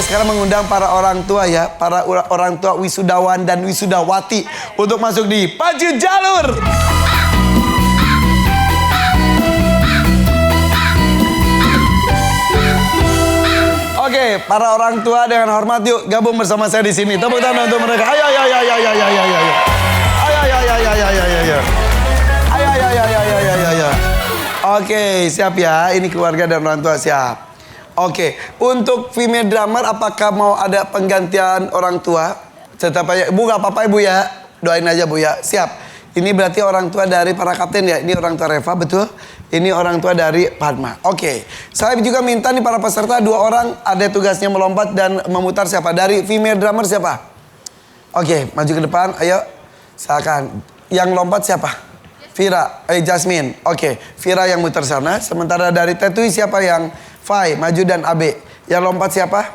Saya sekarang mengundang para orang tua ya, para orang tua wisudawan dan wisudawati untuk masuk di Pacu Jalur. Oke, para orang tua dengan hormat yuk gabung bersama saya di sini. Tepuk tangan untuk mereka. Ayo. Oke, siap ya. Ini keluarga dan orang tua siap. Oke, untuk female drummer apakah mau ada penggantian orang tua? Tetap aja, Bu gak apa-apa Ibu ya. Doain aja Bu ya. Siap. Ini berarti orang tua dari para kapten ya. Ini orang tua Reva, betul? Ini orang tua dari Padma. Oke. Saya juga minta nih para peserta 2 orang ada tugasnya melompat dan memutar siapa? Dari female drummer siapa? Oke, maju ke depan. Ayo. Silakan. Yang lompat siapa? Vira. Jasmine. Oke. Vira yang muter sana. Sementara dari Tetui siapa yang Fai, maju dan AB. Yang lompat siapa?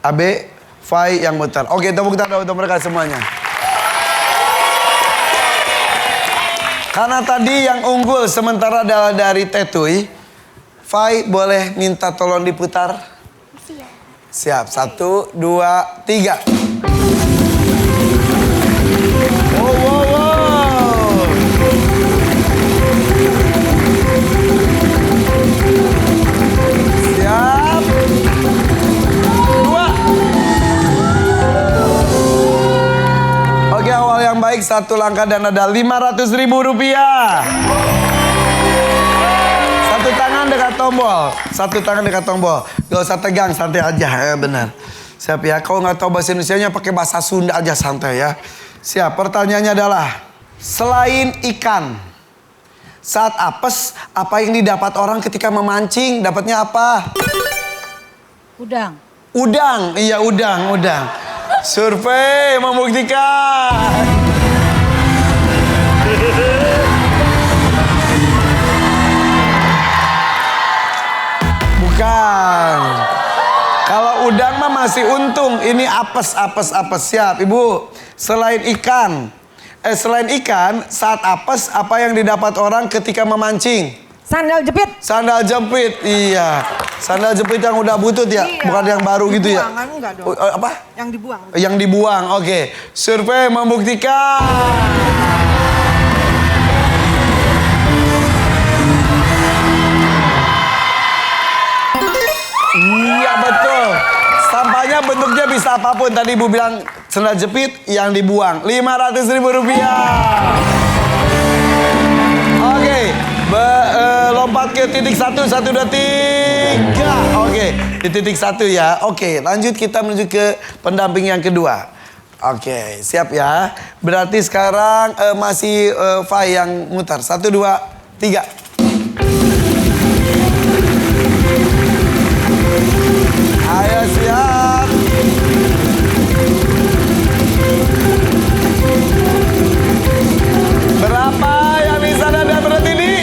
AB, Fai yang muter. Oke, tepuk tangan untuk mereka semuanya. Karena tadi yang unggul sementara adalah dari Tetui. Fai boleh minta tolong diputar? Siap. 1, 2, 3. Wow. Siap. 2. Oke, awal yang baik 1 langkah dan ada Rp500.000. Satu tangan dekat tombol. Gak usah tegang, santai aja ya, benar. Siap ya, kalau nggak tahu bahasa Indonesianya pakai bahasa Sunda aja, santai ya. Siap, pertanyaannya adalah selain ikan, saat apes apa yang didapat orang ketika memancing? Dapatnya apa? Udang. Iya udang. Survei membuktikan. Bukan. Kalau udang mah masih untung. Ini apes. Siap, Ibu. Selain ikan, saat apes apa yang didapat orang ketika memancing? Sandal jepit. Sandal jepit, iya. Sandal jepit yang udah butut ya, iya. Bukan yang baru gitu ya? Dibuang, enggak dong. Apa? Yang dibuang. Yang dibuang, oke. Survei membuktikan. Iya betul. Sampahnya bentuknya bisa apapun. Tadi Ibu bilang sandal jepit yang dibuang. Rp500.000. Oke. Lompat ke titik 1, 1, 2, 3. Oke, di titik 1 ya. Oke, lanjut kita menuju ke pendamping yang kedua. Oke, siap ya. Berarti sekarang masih Fai yang mutar. 1, 2, 3. Ayo siap. Berapa yang bisa Anda berhenti ini?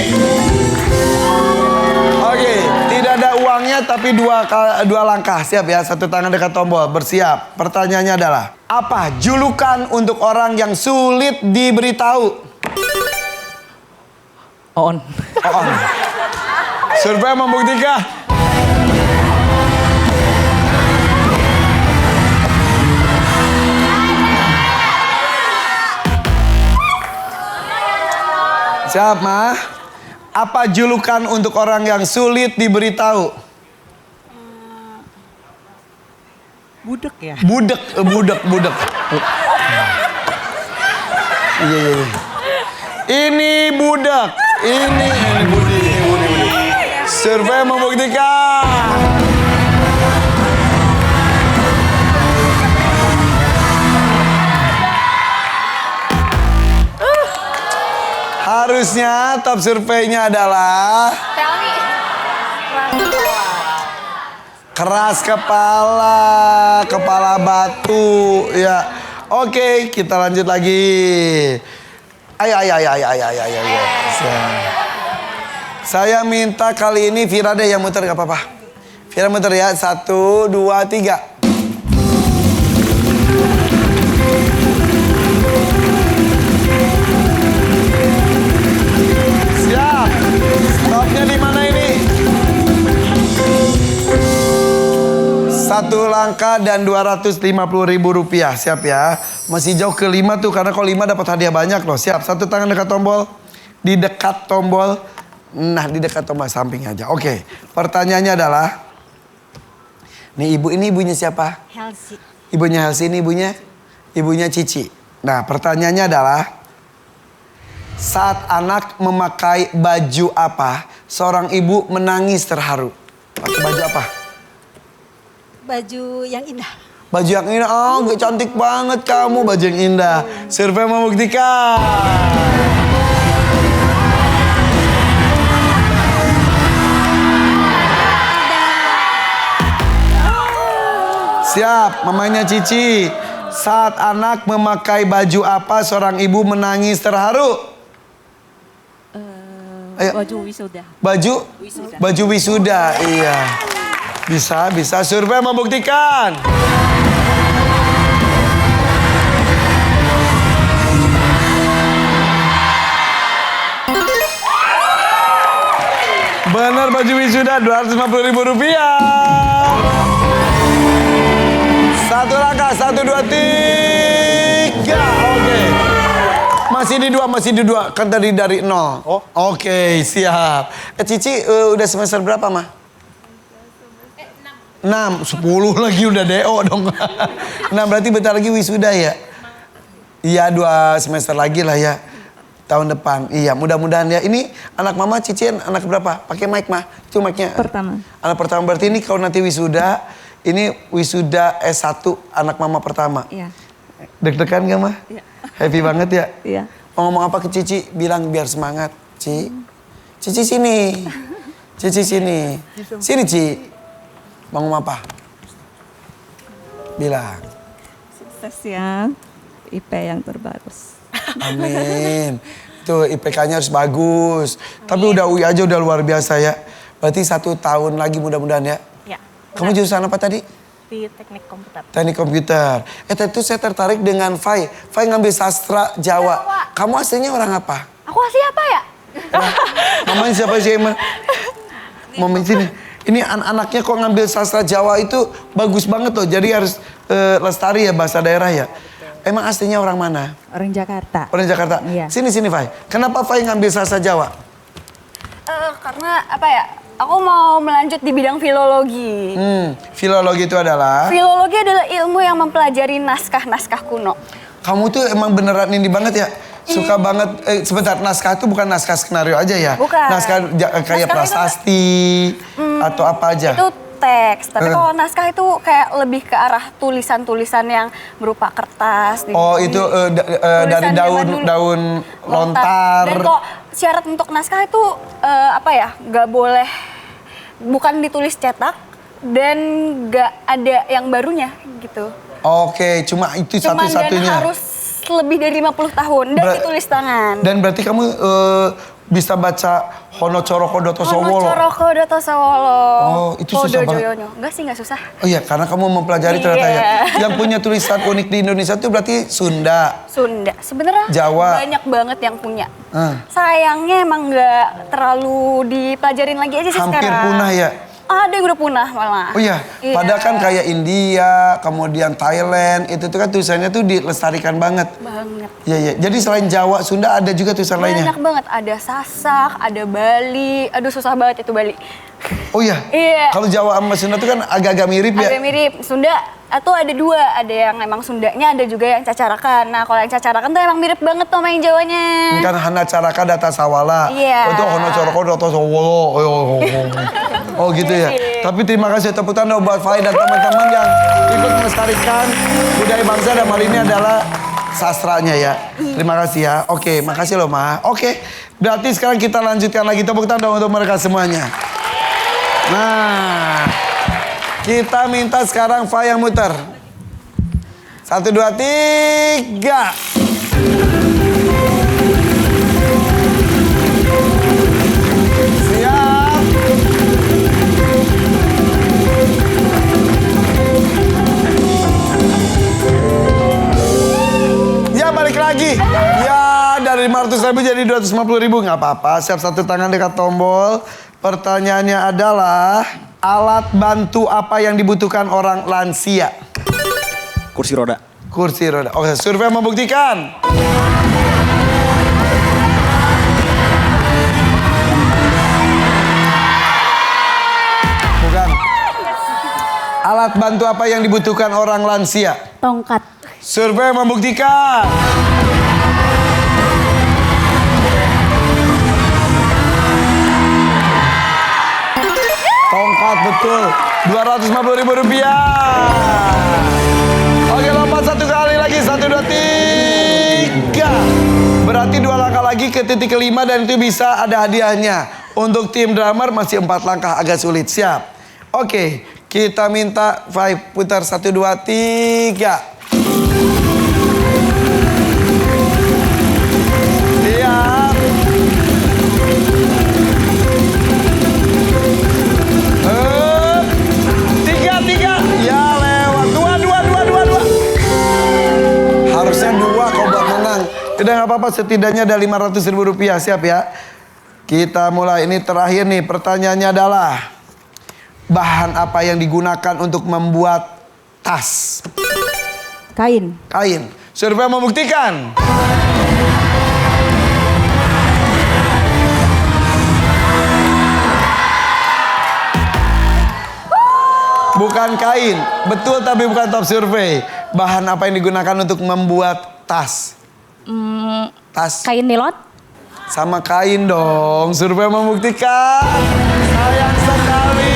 Oke, tidak ada uangnya tapi dua langkah. Siap ya, 1 tangan dekat tombol. Bersiap. Pertanyaannya adalah, apa julukan untuk orang yang sulit diberitahu? On. Survei membuktikan. Siap, Ma? Apa julukan untuk orang yang sulit diberitahu? Budek ya? Budek. Iya. Ini budak. Ini Budi. Survei membuktikan. Harusnya top surveinya adalah keras kepala batu ya. Oke, kita lanjut lagi. Ayo. Saya minta kali ini Vira deh yang muter, gak apa-apa. Vira muter ya, 1, 2, 3. Siap. Stopnya di mana ini? 1, Satu langkah dan 250.000 rupiah. Siap ya. Masih jauh ke 5 tuh. Karena kalau 5 dapat hadiah banyak loh. Siap. Satu tangan dekat tombol. Di dekat tombol. Nah di dekat tombol samping aja. Oke. Pertanyaannya adalah. Nih ibu ini ibunya siapa? Helsi. Ibunya Helsi ini ibunya? Ibunya Cici. Nah pertanyaannya adalah. Saat anak memakai baju apa? Seorang ibu menangis terharu. Pakai baju apa? Baju yang indah. Baju yang indah, oh gak cantik banget kamu baju yang indah. Survei membuktikan. Siap, mamanya Cici. Saat anak memakai baju apa seorang ibu menangis terharu? Ayo. Baju wisuda. Baju? Wisuda. Baju wisuda, iya. Bisa. Survei membuktikan. Benar baju wisuda 250.000 rupiah. Satu langkah, 1, 2, 3. Oke. Masih di dua. Kan tadi dari 0. Oh. Oke, siap. Cici udah semester berapa, Mah? 6, 10 lagi udah DO dong. Nah berarti bentar lagi wisuda ya? Iya 2 semester lagi lah ya. Tahun depan. Iya mudah-mudahan ya. Ini anak mama Cici anak berapa? Pakai mic mah. Itu mic-nya. Pertama. Anak pertama berarti ini kalau nanti wisuda. Ini wisuda S1 anak mama pertama. Iya. Deg-degan gak mah? Iya. Happy banget ya? Iya. Mau ngomong apa ke Cici? Bilang biar semangat. Cici sini. Cici sini. Sini Ci. Mau ngomong apa? Bilang. Sukses ya. IP yang terbagus. Amin. Tuh IPK-nya harus bagus. Tapi udah UI aja udah luar biasa ya. Berarti 1 tahun lagi mudah-mudahan ya. Ya. Kamu jurusan apa tadi? Di teknik komputer. Teknik komputer. Tadi tuh saya tertarik dengan Fai. Fai ngambil sastra Jawa. Kamu aslinya orang apa? Aku asli apa ya? Mamanya siapa sih Emma? Mama sini. Ini anak-anaknya kok ngambil sastra Jawa itu bagus banget loh. Jadi harus lestari ya bahasa daerah ya. Emang aslinya orang mana? Orang Jakarta. Orang Jakarta. Iya. Sini Fai. Kenapa Fai ngambil sastra Jawa? Karena apa ya? Aku mau melanjut di bidang filologi. Filologi itu adalah. Filologi adalah ilmu yang mempelajari naskah-naskah kuno. Kamu tuh emang beneran ini banget ya. Suka banget, sebentar, naskah itu bukan naskah skenario aja ya? Bukan. Naskah kayak Naskah prasasti atau apa aja? Itu teks, tapi kalau naskah itu kayak lebih ke arah tulisan-tulisan yang berupa kertas. Oh itu dari tulisan zaman dulu. daun lontar. Dan kok syarat untuk naskah itu apa ya, nggak boleh, bukan ditulis cetak dan nggak ada yang barunya gitu. Oke, cuma itu Cuman dan satu-satunya. harus lebih dari 50 tahun dan ditulis tangan. Dan berarti kamu bisa baca Hono Coroko Doto Sowolo. Coroko Doto Sowolo. Oh, itu susah banget. Enggak sih, enggak susah. Oh iya, karena kamu mempelajari ternyata ya. Yang punya tulisan unik di Indonesia itu berarti Sunda. Sunda. Sebenarnya Jawa. banyak banget yang punya. Ah. Sayangnya emang nggak terlalu dipelajarin lagi aja sih Hampir sekarang. punah ya. Ada yang udah punah malah. Oh iya, Iya. padahal kan kayak India, kemudian Thailand, itu tuh kan tulisannya tuh dilestarikan banget. Banget. Iya, iya. Jadi selain Jawa, Sunda ada juga tulisan lainnya? Banyak banget. Ada Sasak, ada Bali. Aduh susah banget itu Bali. Oh iya? Iya. Kalau Jawa sama Sunda tuh kan agak-agak mirip ya? Agak mirip. Sunda atau ada dua. Ada yang emang Sundanya, ada juga yang Cacarakan. Nah kalau yang Cacarakan tuh emang mirip banget tuh sama yang Jawanya. Kan Hana Caraka Data Sawala. Iya. Oh, itu Hono Coroko Data Sowolo. Oh gitu ya. Tapi terima kasih tepuk tangan buat Fai dan teman-teman yang ikut melestarikan budaya bangsa dan hal ini adalah sastranya ya. Terima kasih ya. Oke, makasih loh Ma. Oke, berarti sekarang kita lanjutkan lagi tepuk tangan untuk mereka semuanya. Nah, kita minta sekarang Fai yang muter. 1, 2, 3. Siap. Ya balik lagi. Ya dari 500.000 jadi 250.000 nggak apa-apa. Siap, satu tangan dekat tombol. Pertanyaannya adalah Alat bantu apa yang dibutuhkan orang lansia? Kursi roda. Kursi roda. Oke, survei membuktikan. Bukan. Alat bantu apa yang dibutuhkan orang lansia? Tongkat. Survei membuktikan. Tongkat betul. Rp250.000. Oke, lompat satu kali lagi. 1, 2, 3. Berarti 2 langkah lagi ke titik kelima dan itu bisa ada hadiahnya. Untuk tim drummer masih 4 langkah agak sulit. Siap. Oke, kita minta 5 putar 1, 2, 3. Siap. Tiga. Ya lewat. Dua. Harusnya 2 kau buat menang. Udah nggak apa-apa, setidaknya ada Rp500.000. Siap ya. Kita mulai, ini terakhir nih. Pertanyaannya adalah bahan apa yang digunakan untuk membuat tas? Kain. Kain. Survei membuktikan. Bukan kain. Betul tapi bukan top survei. Bahan apa yang digunakan untuk membuat tas? Tas. Kain nilon. Sama kain dong. Survei membuktikan. Sayang sekali.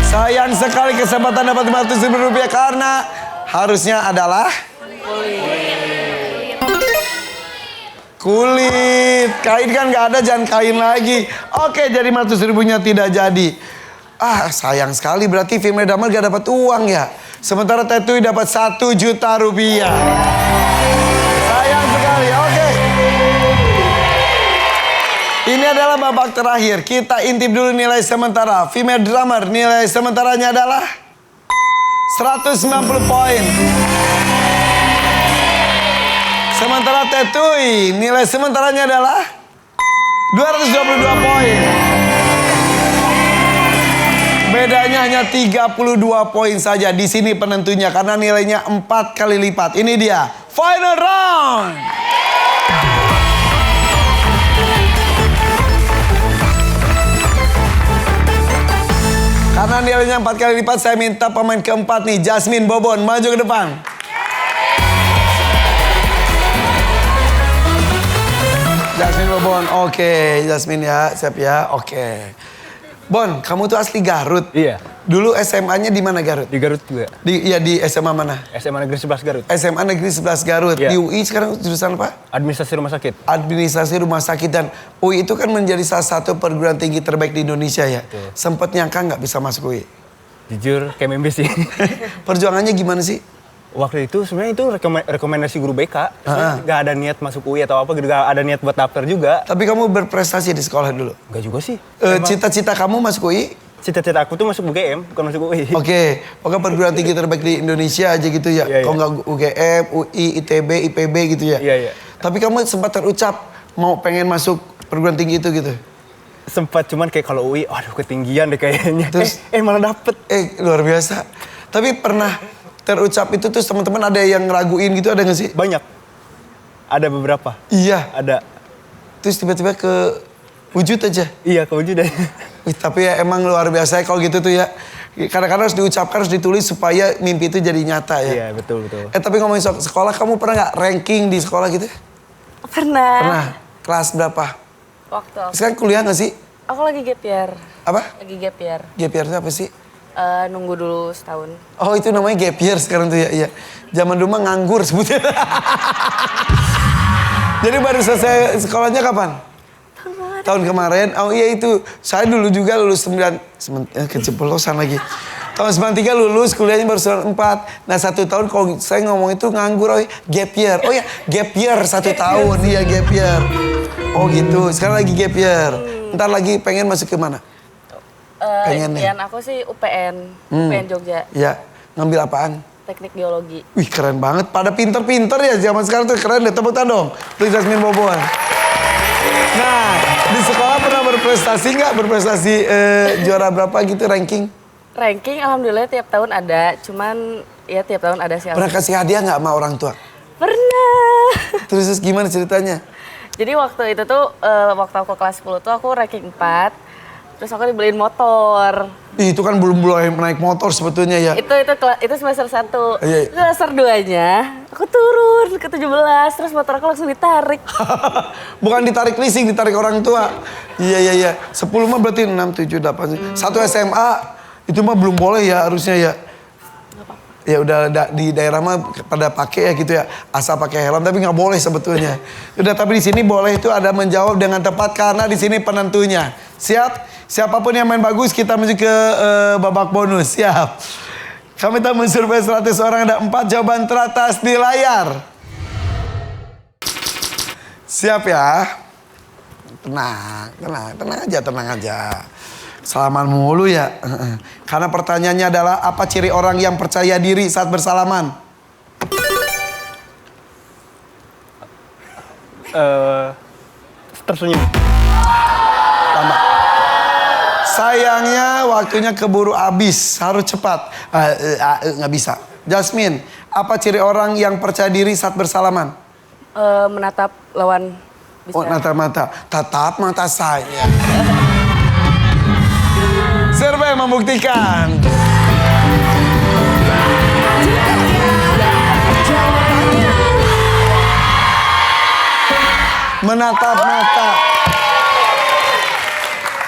Sayang sekali kesempatan dapat Rp500.000 karena harusnya adalah kulit. Kain kan nggak ada, jangan kain lagi. Oke, jadi Rp500.000-nya tidak jadi. Sayang sekali, berarti Female Drummer gak dapat uang ya. Sementara Tetui dapat Rp1 juta. Sayang sekali, oke. Ini adalah babak terakhir. Kita intip dulu nilai sementara. Female Drummer nilai sementaranya adalah 190 poin. Sementara Tetui nilai sementaranya adalah 222 poin. Bedanya hanya 32 poin saja. Di sini penentunya karena nilainya 4 kali lipat. Ini dia final round. Karena nilainya 4 kali lipat, saya minta pemain keempat nih, Jasmine Bobon, maju ke depan. Jasmine Bobon, oke. Jasmine ya, siap ya, oke. Bon, kamu tuh asli Garut. Iya. Dulu SMA-nya di mana Garut? Di Garut juga. Di SMA mana? SMA Negeri 11 Garut. SMA Negeri 11 Garut. Iya. Di UI sekarang jurusan apa? Administrasi Rumah Sakit. Administrasi Rumah Sakit. Dan UI itu kan menjadi salah satu perguruan tinggi terbaik di Indonesia ya. Betul. Sempet nyangka nggak bisa masuk UI? Jujur kayak mimpi sih. Perjuangannya gimana sih? Waktu itu sebenarnya itu rekomendasi guru BK. Gak ada niat masuk UI atau apa gitu. Gak ada niat buat daftar juga. Tapi kamu berprestasi di sekolah dulu? Gak juga sih. Cita-cita kamu masuk UI? Cita-cita aku tuh masuk UGM, bukan masuk UI. Oke, pokoknya perguruan tinggi terbaik di Indonesia aja gitu ya. Iya, Kalau nggak UGM, UI, ITB, IPB gitu ya. Iya. Tapi kamu sempat terucap mau pengen masuk perguruan tinggi itu gitu? Sempat, cuman kayak kalau UI, aduh ketinggian deh kayaknya. Terus? Malah dapet. Luar biasa. Tapi pernah terucap itu terus teman-teman ada yang ngeraguin gitu, ada nggak sih? Banyak. Ada beberapa. Iya. Ada. Terus tiba-tiba ke wujud aja. Iya, kewujudan. Wih, tapi ya emang luar biasa ya kalau gitu tuh ya. Kadang-kadang harus diucapkan, harus ditulis supaya mimpi itu jadi nyata ya. Iya, betul. Tapi ngomongin soal sekolah, kamu pernah nggak ranking di sekolah gitu? Pernah. Pernah. Kelas berapa? Waktu aku. Sekarang kuliah nggak sih? Aku lagi gap year. Apa? Lagi gap year. Gap year itu apa sih? Nunggu dulu setahun. Oh, itu namanya gap year sekarang tuh ya. Iya. Zaman dulu mah nganggur sebutnya. Jadi baru selesai sekolahnya kapan? Tahun kemarin. Oh iya itu. Saya dulu juga lulus 9... keceplosan lagi. Tahun 93 lulus, kuliahnya baru 94. Nah 1 tahun kalau saya ngomong itu nganggur, oh gap year. Oh ya, gap year 1 tahun. Iya, gap year. Oh gitu, sekarang lagi gap year. Ntar lagi pengen masuk ke mana? Pengen nih. Impian aku sih UPN. UPN Jogja. Ya, ngambil apaan? Teknik Geologi. Wih keren banget, pada pinter-pinter ya zaman sekarang tuh keren deh, tepuk tangan dong. Please Jasmine Bobon. Nah, di sekolah pernah berprestasi nggak? Berprestasi juara berapa gitu ranking? Ranking alhamdulillah tiap tahun ada, cuman ya tiap tahun ada sih. Pernah kasih hadiah nggak sama orang tua? Pernah. Terus gimana ceritanya? Jadi waktu itu tuh, waktu aku kelas 10 tuh aku ranking 4, terus aku dibeliin motor. Ih, itu kan belum boleh naik motor sebetulnya ya. Itu semester 1. Iya. Semester 2-nya aku turun ke 17, terus motor aku langsung ditarik. Bukan ditarik leasing, ditarik orang tua. Iya. 10 mah berarti 6, 7, 8. Satu SMA itu mah belum boleh ya harusnya ya. Ya udah di daerah mah pada pakai ya gitu ya. Asal pakai helm tapi nggak boleh sebetulnya. Udah tapi di sini boleh itu ada menjawab dengan tepat karena di sini penentunya. Siap? Siapapun yang main bagus kita menuju ke babak bonus. Siap. Kami tak mensurvei 100 orang, ada 4 jawaban teratas di layar. Siap ya? Tenang aja. Salaman mulu ya. Karena pertanyaannya adalah apa ciri orang yang percaya diri saat bersalaman? Tersenyum. Tambah. Sayangnya waktunya keburu habis, harus cepat. Nggak bisa. Jasmine, apa ciri orang yang percaya diri saat bersalaman? Menatap lawan bisa. Oh, mata. Tatap mata saya. Survei membuktikan. Menatap mata.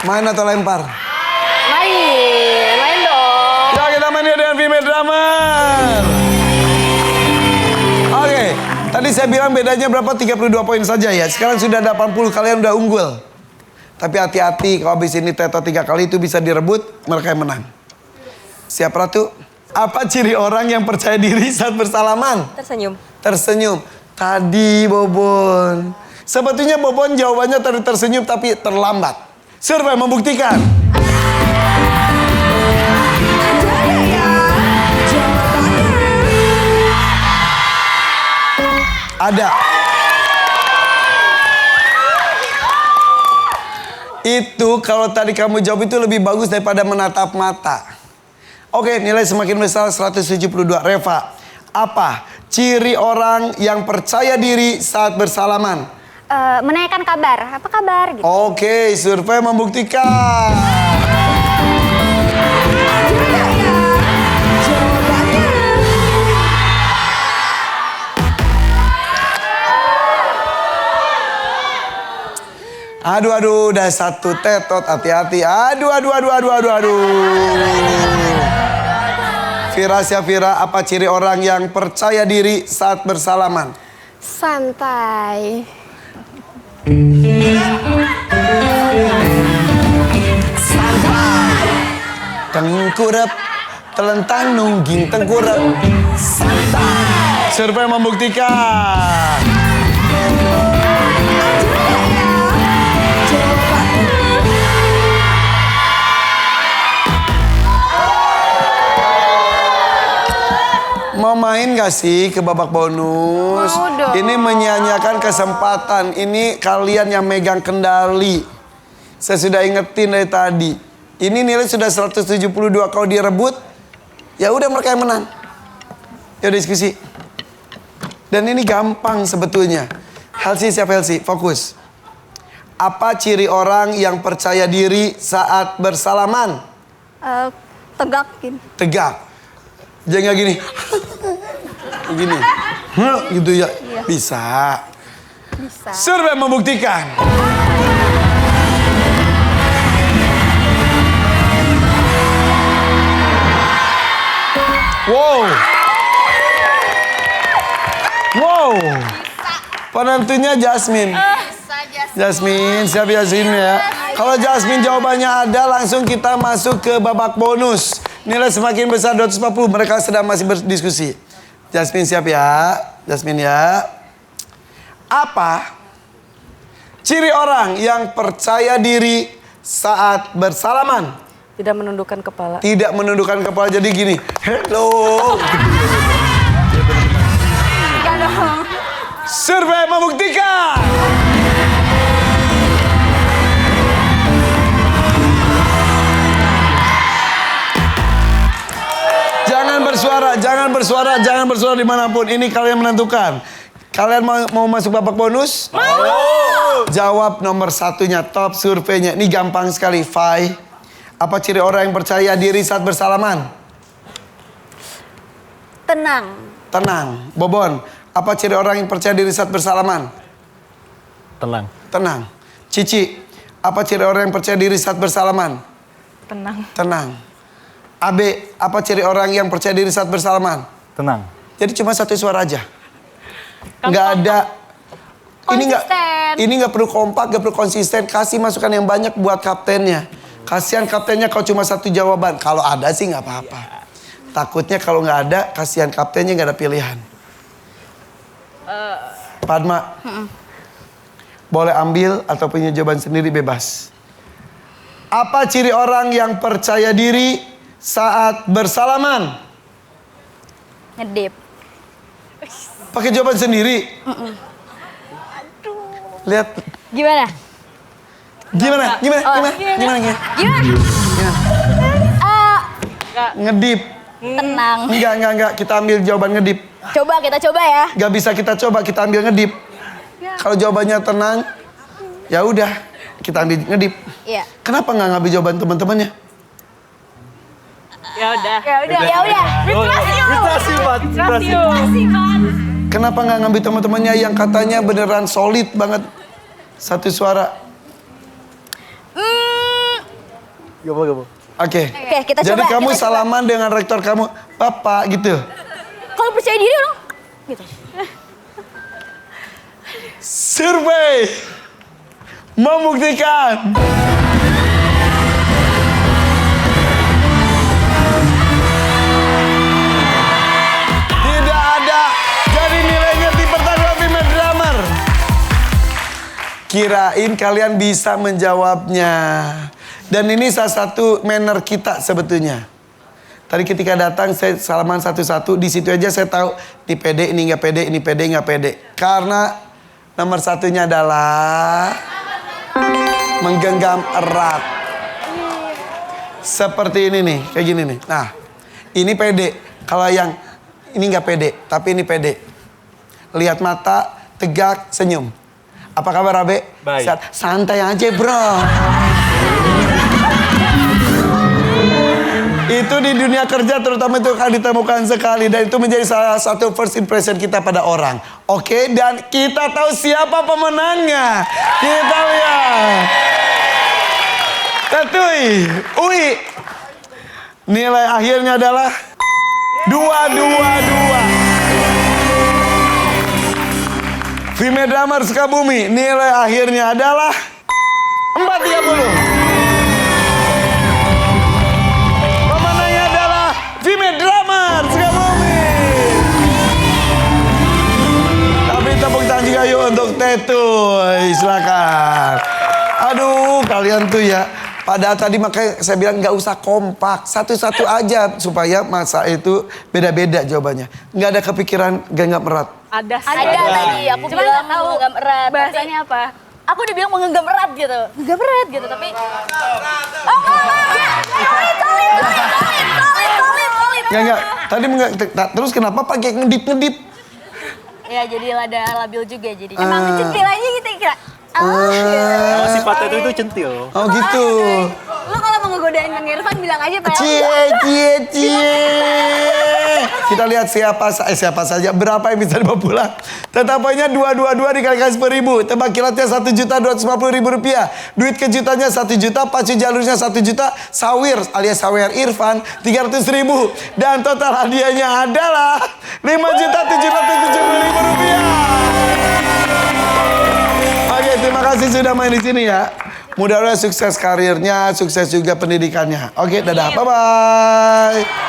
Main atau lempar? Main dong. Ya kita main dengan Vime Drummer. Oke, tadi saya bilang bedanya berapa? 32 poin saja ya. Sekarang sudah 80, kalian udah unggul. Tapi hati-hati kalau habis ini teto 3 kali itu bisa direbut, mereka yang menang. Siap Ratu? Apa ciri orang yang percaya diri saat bersalaman? Tersenyum. Tadi Bobon. Sebetulnya Bobon jawabannya tadi tersenyum tapi terlambat. Survei membuktikan. Ada. Itu kalau tadi kamu jawab itu lebih bagus daripada menatap mata. Oke, nilai semakin besar 172. Reva, apa ciri orang yang percaya diri saat bersalaman? Menanyakan kabar. Apa kabar? Gitu. Oke, survei membuktikan. Aduh, udah satu tetot, hati-hati. Aduh. Vira, apa ciri orang yang percaya diri saat bersalaman? Santai. Tengkurap, telentang nungging tengkurap. Santai. Survei membuktikan. Mau main gak sih ke babak bonus? Mau dong. Ini menyia-nyiakan kesempatan. Ini kalian yang megang kendali. Saya sudah ingetin dari tadi. Ini nilai sudah 172. Kalau direbut, ya udah mereka yang menang. Ya diskusi. Dan ini gampang sebetulnya. Helsi, siap Helsi? Fokus. Apa ciri orang yang percaya diri saat bersalaman? Tegakin. Tegak. Jangan gini. Gini. Gitu ya. Bisa. Survei membuktikan. Wow. Penentunya Jasmine. Jasmine, siap Jasmine ya. Kalau Jasmine jawabannya ada, langsung kita masuk ke babak bonus. Nilai semakin besar 240, mereka sedang masih berdiskusi. Jasmine siap ya, Jasmine ya. Apa ciri orang yang percaya diri saat bersalaman? Tidak menundukkan kepala. Tidak menundukkan kepala, jadi gini. Hello. Survei membuktikan. jangan bersuara dimanapun. Ini kalian menentukan. Kalian mau masuk babak bonus? Mau. Jawab nomor satunya, top surveinya. Ini gampang sekali, Fai. Apa ciri orang yang percaya diri saat bersalaman? Tenang. Bobon, apa ciri orang yang percaya diri saat bersalaman? Tenang. Cici, apa ciri orang yang percaya diri saat bersalaman? Tenang. Abe, apa ciri orang yang percaya diri saat bersalaman? Tenang. Jadi cuma satu suara aja. Nggak ada. Ini nggak perlu kompak, nggak perlu konsisten. Kasih masukan yang banyak buat kaptennya. Kasihan kaptennya kalau cuma satu jawaban. Kalau ada sih nggak apa-apa. Takutnya kalau nggak ada, kasihan kaptennya nggak ada pilihan. Padma, boleh ambil atau punya jawaban sendiri bebas. Apa ciri orang yang percaya diri saat bersalaman? Ngedip. Pakai jawaban sendiri. Lihat. Gimana? Gimana? Ngedip. Tenang. Enggak. Kita ambil jawaban ngedip. Kita coba ya. Gak bisa kita coba, kita ambil ngedip. Kalau jawabannya tenang, ya udah kita ambil ngedip. Iya. Kenapa nggak ngambil jawaban teman-temannya? Ya udah. Kenapa nggak ngambil teman-temannya yang katanya beneran solid banget, satu suara? Oke, kita jadi coba, kamu kita coba. salaman dengan rektor kamu, Bapak gitu. Kalau percaya diri orang gitu. Survei membuktikan tidak ada. Jadi nilainya di pertarungan Female Drummer. Kirain kalian bisa menjawabnya. Dan ini salah satu manner kita sebetulnya. Tadi ketika datang saya salaman satu-satu, di situ aja saya tahu ini pede, ini nggak pede, ini pede, nggak pede. Karena nomor satunya adalah menggenggam erat. Seperti ini nih, kayak gini nih. Nah, ini pede. Kalau yang ini nggak pede, tapi ini pede. Lihat mata, tegak, senyum. Apa kabar, Abe? Baik. Santai aja, bro. Itu di dunia kerja terutama itu akan ditemukan sekali. Dan itu menjadi salah satu first impression kita pada orang. Oke, dan kita tahu siapa pemenangnya. Kita lihat. Tetui, Ui. Nilai akhirnya adalah 222. Female Drummer Sukabumi, nilai akhirnya adalah 430. Female Drummer Sukabumi. Tapi tepuk tangan juga yuk untuk Tetui. Silakan. Aduh, kalian tuh ya. Padahal tadi makanya saya bilang nggak usah kompak, satu-satu aja supaya masa itu beda-beda jawabannya. Nggak ada kepikiran genggam erat. Ada Tadi aku Cuma bilang nggak tahu mengenggam erat. bahasanya apa. Aku udah bilang mengenggam erat gitu. Genggam erat gitu, tapi Enggak. Tadi terus kenapa pakai ngedip-ngedip? ya jadi ada labil juga jadi. Emang Centil aja gitu kira. Kalau sifatnya itu centil. Oh gitu. Lo kalau mau ngegodain Bang Irfan bilang aja Pak. Cie. Kita lihat siapa saja berapa yang bisa dibawa pulang. Tetap poinnya 222 dikalikan 10.000. Tebak kilatnya 1.250.000 rupiah. Duit kejutannya 1 juta, pacu jalurnya 1 juta, sawir alias sawer Irfan 300.000 dan total hadiahnya adalah 5.770.000 rupiah. Oke, terima kasih sudah main di sini ya. Mudah-mudahan sukses karirnya, sukses juga pendidikannya. Oke, dadah, bye-bye.